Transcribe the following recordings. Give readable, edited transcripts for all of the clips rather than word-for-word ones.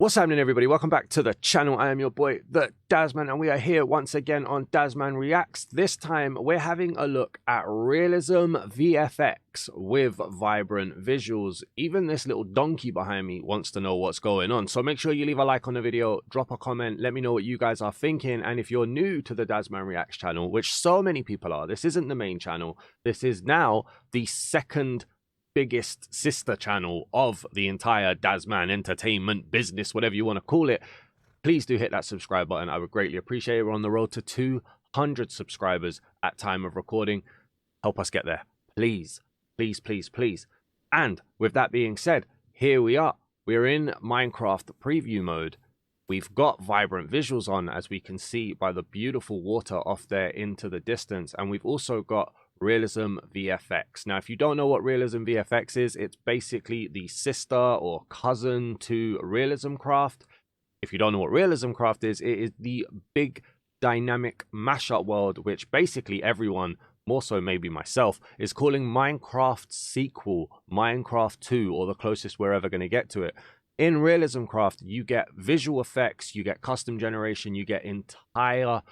What's happening, everybody? Welcome back to the channel. I am your boy, the Daz Man, and we are here once again on Daz Man Reacts. This time, we're having a look at Realism VFX with vibrant visuals. Even this little donkey behind me wants to know what's going on. So make sure you leave a like on the video, drop a comment, let me know what you guys are thinking. And if you're new to the Daz Man Reacts channel, which so many people are, this isn't the main channel. This is now the second biggest sister channel of the entire Daz Man entertainment business, whatever you want to call it. Please do hit that subscribe button. I would greatly appreciate it. We're on the road to 200 subscribers at time of recording. Help us get there, please, please, please, please. And with that being said, here we are. We're in Minecraft preview mode. We've got vibrant visuals on, as we can see by the beautiful water off there into the distance, and we've also got Realism VFX. Now, if you don't know what Realism VFX is, it's basically the sister or cousin to Realism Craft. If you don't know what Realism Craft is, it is the big dynamic mashup world, which basically everyone, more so maybe myself, is calling Minecraft sequel, Minecraft 2, or the closest we're ever going to get to it. In Realism Craft, you get visual effects, you get custom generation, you get entire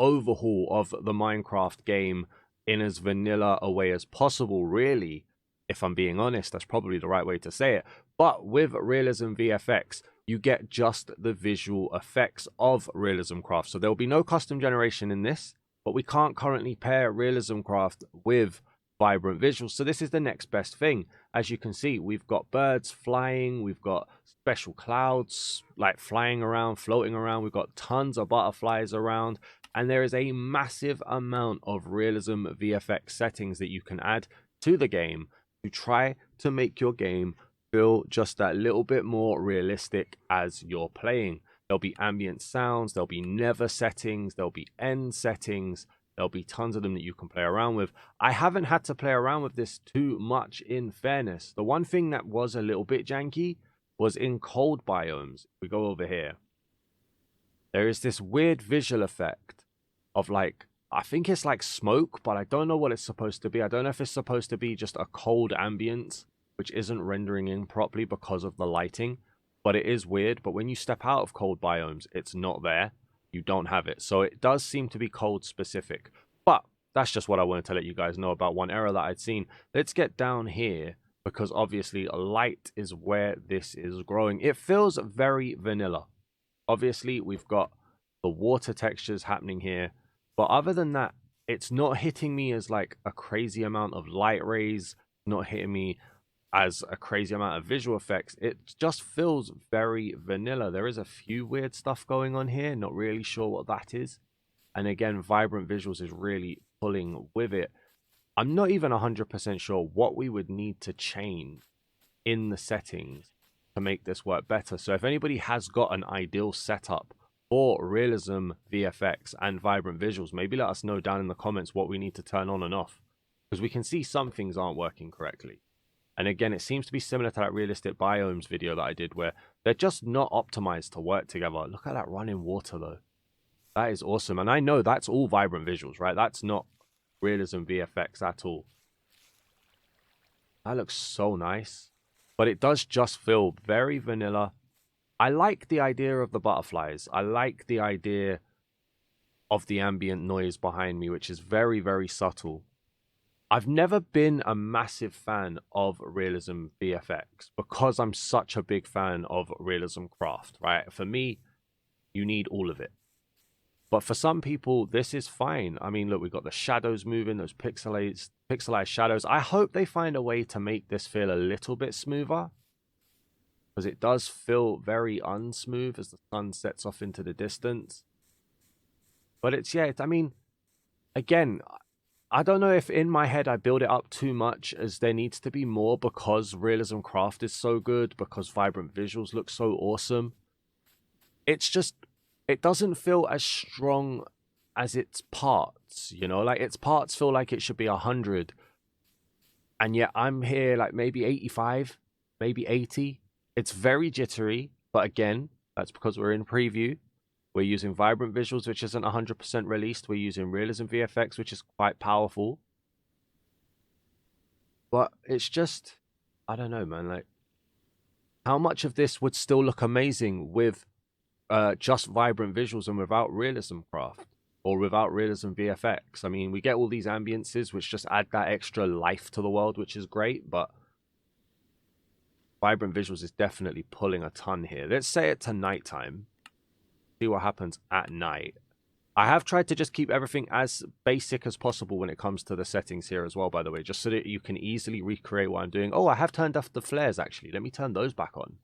overhaul of the Minecraft game in as vanilla a way as possible, really. If I'm being honest, that's probably the right way to say it. But with Realism VFX, you get just the visual effects of Realism Craft. So there'll be no custom generation in this, but we can't currently pair Realism Craft with vibrant visuals. So this is the next best thing. As you can see, we've got birds flying, we've got special clouds like flying around, floating around, we've got tons of butterflies around. And there is a massive amount of Realism VFX settings that you can add to the game to try to make your game feel just that little bit more realistic as you're playing. There'll be ambient sounds, there'll be Nether settings, there'll be end settings, there'll be tons of them that you can play around with. I haven't had to play around with this too much, in fairness. The one thing that was a little bit janky was in cold biomes. We go over here. There is this weird visual effect of, like, I think it's like smoke, but I don't know what it's supposed to be. I don't know if it's supposed to be just a cold ambience, which isn't rendering in properly because of the lighting, but it is weird. But when you step out of cold biomes, it's not there. You don't have it. So it does seem to be cold specific. But that's just what I wanted to let you guys know about one error that I'd seen. Let's get down here, because obviously light is where this is growing. It feels very vanilla. Obviously, we've got the water textures happening here. But other than that, it's not hitting me as like a crazy amount of light rays, not hitting me as a crazy amount of visual effects. It just feels very vanilla. There is a few weird stuff going on here, not really sure what that is. And again, vibrant visuals is really pulling with it. I'm not even 100% sure what we would need to change in the settings to make this work better. So if anybody has got an ideal setup for Realism VFX and vibrant visuals, maybe let us know down in the comments what we need to turn on and off, because we can see some things aren't working correctly. And again, it seems to be similar to that realistic biomes video that I did, where they're just not optimized to work together. Look at that running water though. That is awesome. And I know that's all vibrant visuals, right? That's not Realism VFX at all. That looks so nice, but it does just feel very vanilla. I like the idea of the butterflies. I like the idea of the ambient noise behind me, which is very, very subtle. I've never been a massive fan of Realism VFX because I'm such a big fan of Realism Craft, right? For me, you need all of it. But for some people, this is fine. I mean, look, we've got the shadows moving, those pixelized shadows. I hope they find a way to make this feel a little bit smoother, because it does feel very unsmooth as the sun sets off into the distance. But it's, yeah, I mean, again, I don't know if in my head I build it up too much, as there needs to be more because Realism Craft is so good, because vibrant visuals look so awesome. It's just, it doesn't feel as strong as its parts, you know? Like, its parts feel like it should be 100. And yet I'm here like maybe 85, maybe 80. It's very jittery, but again, that's because we're in preview. We're using vibrant visuals, which isn't 100% released. We're using Realism VFX, which is quite powerful. But it's just, I don't know, man. Like, how much of this would still look amazing with just vibrant visuals and without realism craft or without realism VFX? I mean, we get all these ambiences which just add that extra life to the world, which is great, but vibrant visuals is definitely pulling a ton here. Let's say it to nighttime. See what happens at night. I have tried to just keep everything as basic as possible when it comes to the settings here as well, by the way, just so that you can easily recreate what I'm doing. Oh, I have turned off the flares, actually. Let me turn those back on.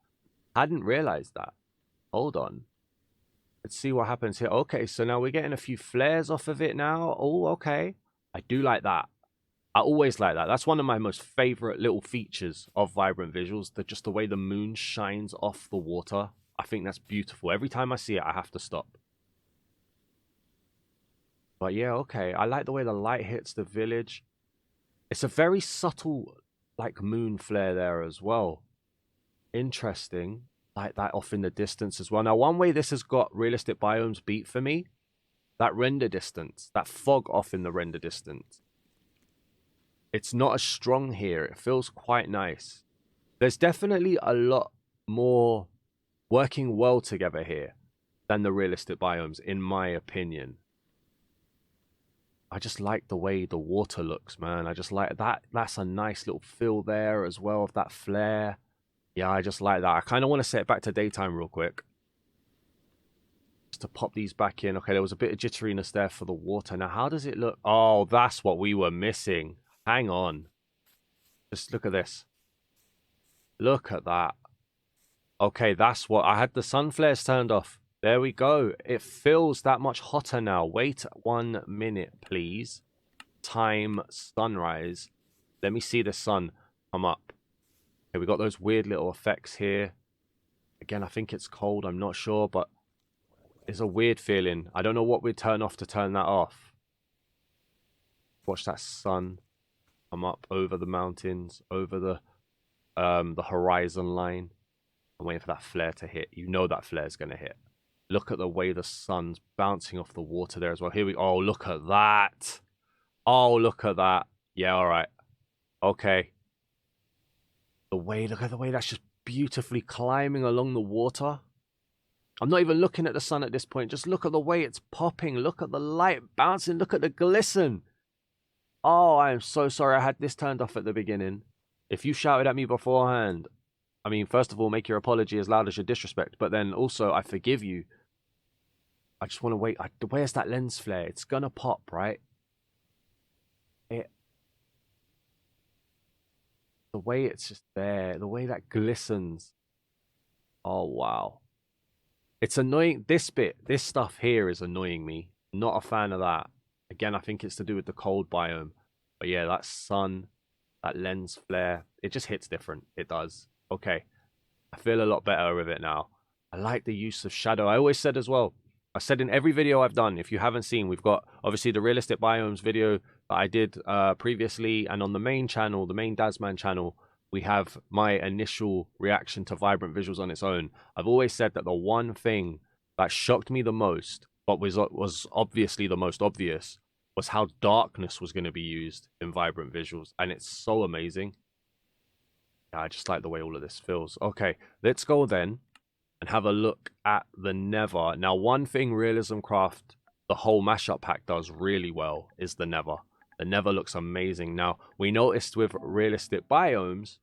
I hadn't realized that. Hold on. Let's see what happens here. Okay, so now we're getting a few flares off of it now. Oh, okay. I do like that. I always like that. That's one of my most favorite little features of vibrant visuals, just the way the moon shines off the water. I think that's beautiful. Every time I see it, I have to stop. But yeah, okay. I like the way the light hits the village. It's a very subtle, like, moon flare there as well. Interesting. Like that off in the distance as well. Now, one way this has got realistic biomes beat for me, that render distance, that fog off in the render distance. It's not as strong here. It feels quite nice. There's definitely a lot more working well together here than the realistic biomes, in my opinion. I just like the way the water looks, man. I just like that. That's a nice little feel there as well of that flare. Yeah, I just like that. I kind of want to set it back to daytime real quick. Just to pop these back in. Okay, there was a bit of jitteriness there for the water. Now, how does it look? Oh, that's what we were missing. Hang on. Just look at this. Look at that. Okay, that's what... I had the sun flares turned off. There we go. It feels that much hotter now. Wait 1 minute, please. Time sunrise. Let me see the sun come up. Okay, we got those weird little effects here. Again, I think it's cold. I'm not sure, but it's a weird feeling. I don't know what we'd turn off to turn that off. Watch that sun come up over the mountains, over the horizon line. I'm waiting for that flare to hit. You know that flare's going to hit. Look at the way the sun's bouncing off the water there as well. Here we go. Oh, look at that. Oh, look at that. Yeah, all right. Okay. Look at the way that's just beautifully climbing along the water. I'm not even looking at the sun at this point. Just look at the way it's popping. Look at the light bouncing. Look at the glisten. Oh, I am so sorry I had this turned off at the beginning. If you shouted at me beforehand, I mean, first of all, make your apology as loud as your disrespect. But then also, I forgive you. I just want to wait. Where's that lens flare? It's going to pop, right? The way it's just there. The way that glistens. Oh, wow. It's annoying. This stuff here is annoying me. Not a fan of that. Again, I think it's to do with the cold biome. But yeah, that sun, that lens flare, it just hits different. It does. Okay. I feel a lot better with it now. I like the use of shadow. I always said as well, I said in every video I've done, if you haven't seen, we've got obviously the realistic biomes video that I did previously, and on the main channel, the main Daz Man channel, we have my initial reaction to vibrant visuals on its own. I've always said that the one thing that shocked me the most, but was obviously the most obvious, was how darkness was going to be used in vibrant visuals, and it's so amazing. Yeah, I just like the way all of this feels. Okay, let's go then and have a look at the Nether. Now, one thing Realism Craft, the whole mashup pack, does really well is the Nether. The Nether looks amazing. Now, we noticed with realistic biomes,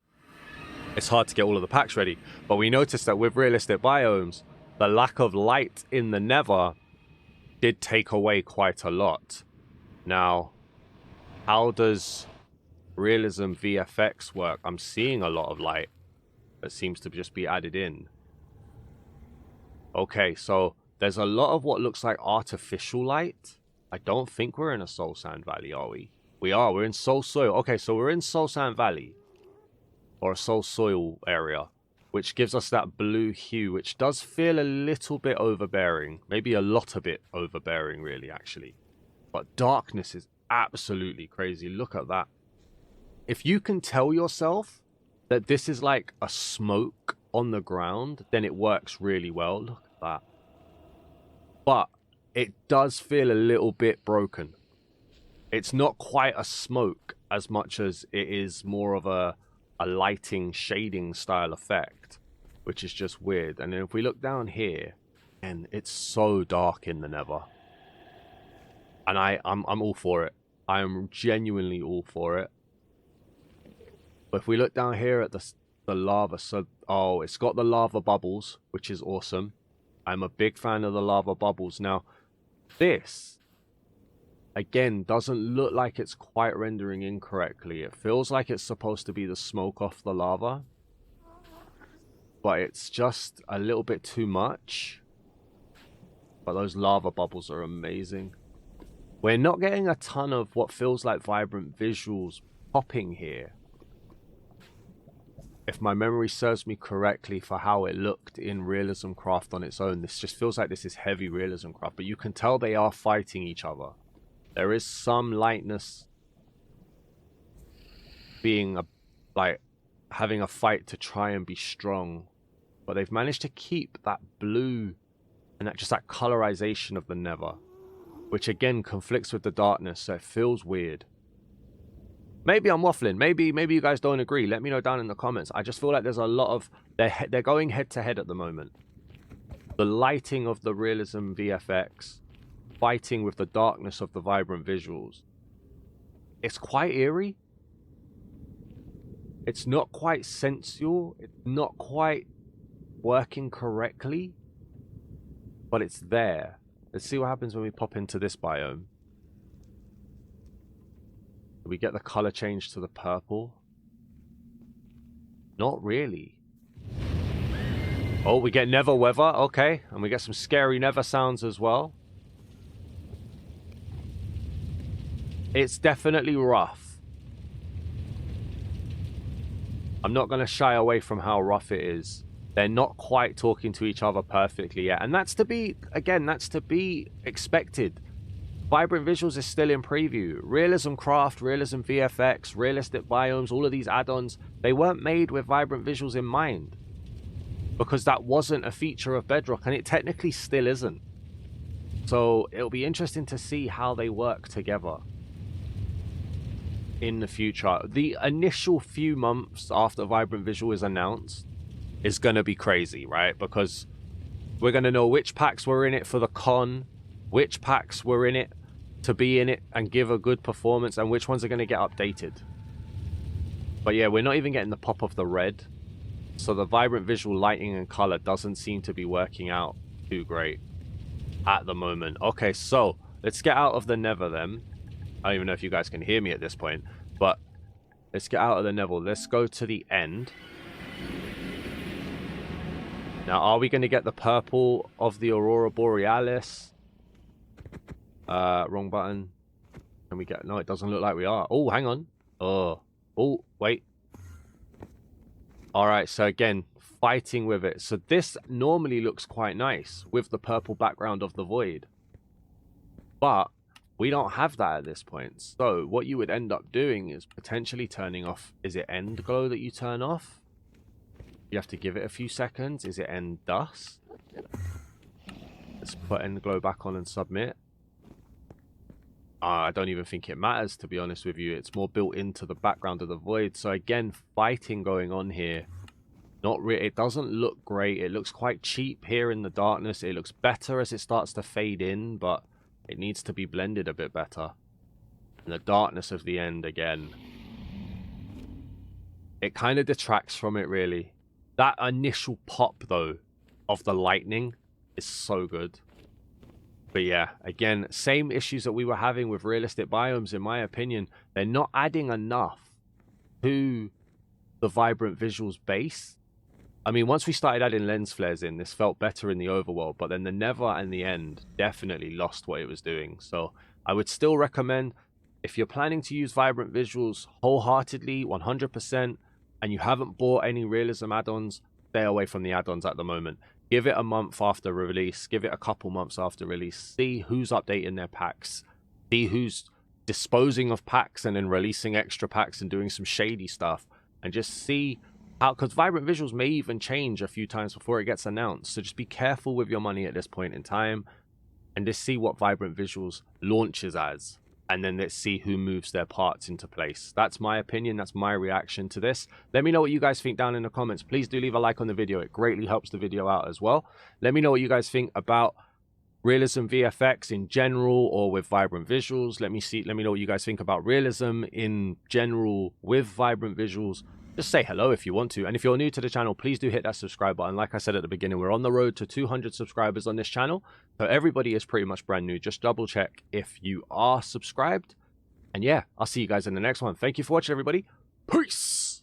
it's hard to get all of the packs ready, but we noticed that with realistic biomes, the lack of light in the Nether did take away quite a lot. Now, how does Realism VFX work? I'm seeing a lot of light that seems to just be added in. Okay, so there's a lot of what looks like artificial light. I don't think we're in a Soul Sand Valley, are we? We are. We're in Soul Soil. Okay, so we're in Soul Sand Valley. Or a Soul Soil area. Which gives us that blue hue, which does feel a little bit overbearing. Maybe a lot a bit overbearing, really, actually. But darkness is absolutely crazy. Look at that. If you can tell yourself that this is like a smoke on the ground, then it works really well. Look at that. But it does feel a little bit broken. It's not quite a smoke as much as it is more of a lighting, shading style effect. which is just weird. And then if we look down here, and it's so dark in the Nether. And I'm all for it. I am genuinely all for it. But if we look down here at the lava, so it's got the lava bubbles, which is awesome. I'm a big fan of the lava bubbles. Now, this again doesn't look like it's quite rendering incorrectly. It feels like it's supposed to be the smoke off the lava, but it's just a little bit too much. But those lava bubbles are amazing. We're not getting a ton of what feels like vibrant visuals popping here, if my memory serves me correctly, for how it looked in Realism Craft on its own. This just feels like this is heavy Realism Craft, but you can tell they are fighting each other. There is some lightness being like having a fight to try and be strong, but they've managed to keep that blue and that colorization of the Nether, which again conflicts with the darkness, so it feels weird. Maybe I'm waffling. Maybe you guys don't agree. Let me know down in the comments. I just feel like there's a lot of... They're going head to head at the moment. The lighting of the Realism VFX fighting with the darkness of the vibrant visuals. It's quite eerie. It's not quite sensual. It's not quite working correctly. But it's there. Let's see what happens when we pop into this biome. We get the color change to the purple. Not really. Oh, we get Nether weather. Okay. And we get some scary Nether sounds as well. It's definitely rough. I'm not going to shy away from how rough it is. They're not quite talking to each other perfectly yet. And that's to be, again, that's to be expected. Vibrant Visuals is still in preview. Realism Craft, Realism VFX, Realistic Biomes, all of these add-ons, they weren't made with Vibrant Visuals in mind, because that wasn't a feature of Bedrock, and it technically still isn't. So it'll be interesting to see how they work together in the future. The initial few months after Vibrant Visual is announced is going to be crazy, right? Because we're going to know which packs were in it for the con, which packs were in it to be in it and give a good performance, and which ones are going to get updated. But yeah, we're not even getting the pop of the red, so the vibrant visual lighting and color doesn't seem to be working out too great at the moment. Okay, so let's get out of the Nether then. I don't even know if you guys can hear me at this point, but let's get out of the Nether. Let's go to the end. Now, are we going to get the purple of the Aurora Borealis? Wrong button. Can we get... No, it doesn't look like we are. Oh, hang on. Oh, wait. Alright, so again, fighting with it. So this normally looks quite nice with the purple background of the void. But we don't have that at this point. So what you would end up doing is potentially turning off... Is it end glow that you turn off? You have to give it a few seconds. Is it end dust? Let's put end glow back on and submit. I don't even think it matters, to be honest with you. It's more built into the background of the void. So again, fighting going on here. It doesn't look great. It looks quite cheap here in the darkness. It looks better as it starts to fade in, but it needs to be blended a bit better. And the darkness of the end again, it kind of detracts from it, really. That initial pop, though, of the lightning is so good. But yeah, again, same issues that we were having with realistic biomes, in my opinion. They're not adding enough to the vibrant visuals base. I mean, once we started adding lens flares in, this felt better in the overworld, but then the Nether and the end definitely lost what it was doing. So I would still recommend, if you're planning to use vibrant visuals wholeheartedly, 100%, and you haven't bought any realism add-ons, stay away from the add-ons at the moment. Give it a month after release. Give it a couple months after release. See who's updating their packs. See who's disposing of packs and then releasing extra packs and doing some shady stuff. And just see how... Because Vibrant Visuals may even change a few times before it gets announced. So just be careful with your money at this point in time. And just see what Vibrant Visuals launches as. and then let's see who moves their parts into place. That's my opinion. That's my reaction to this. Let me know what you guys think down in the comments. Please do leave a like on the video. It greatly helps the video out as well. Let me know what you guys think about Realism VFX in general or with vibrant visuals. Let me know what you guys think about realism in general with vibrant visuals. Just say hello if you want to. And if you're new to the channel, please do hit that subscribe button. Like I said at the beginning, we're on the road to 200 subscribers on this channel. So everybody is pretty much brand new. Just double check if you are subscribed. And yeah, I'll see you guys in the next one. Thank you for watching, everybody. Peace.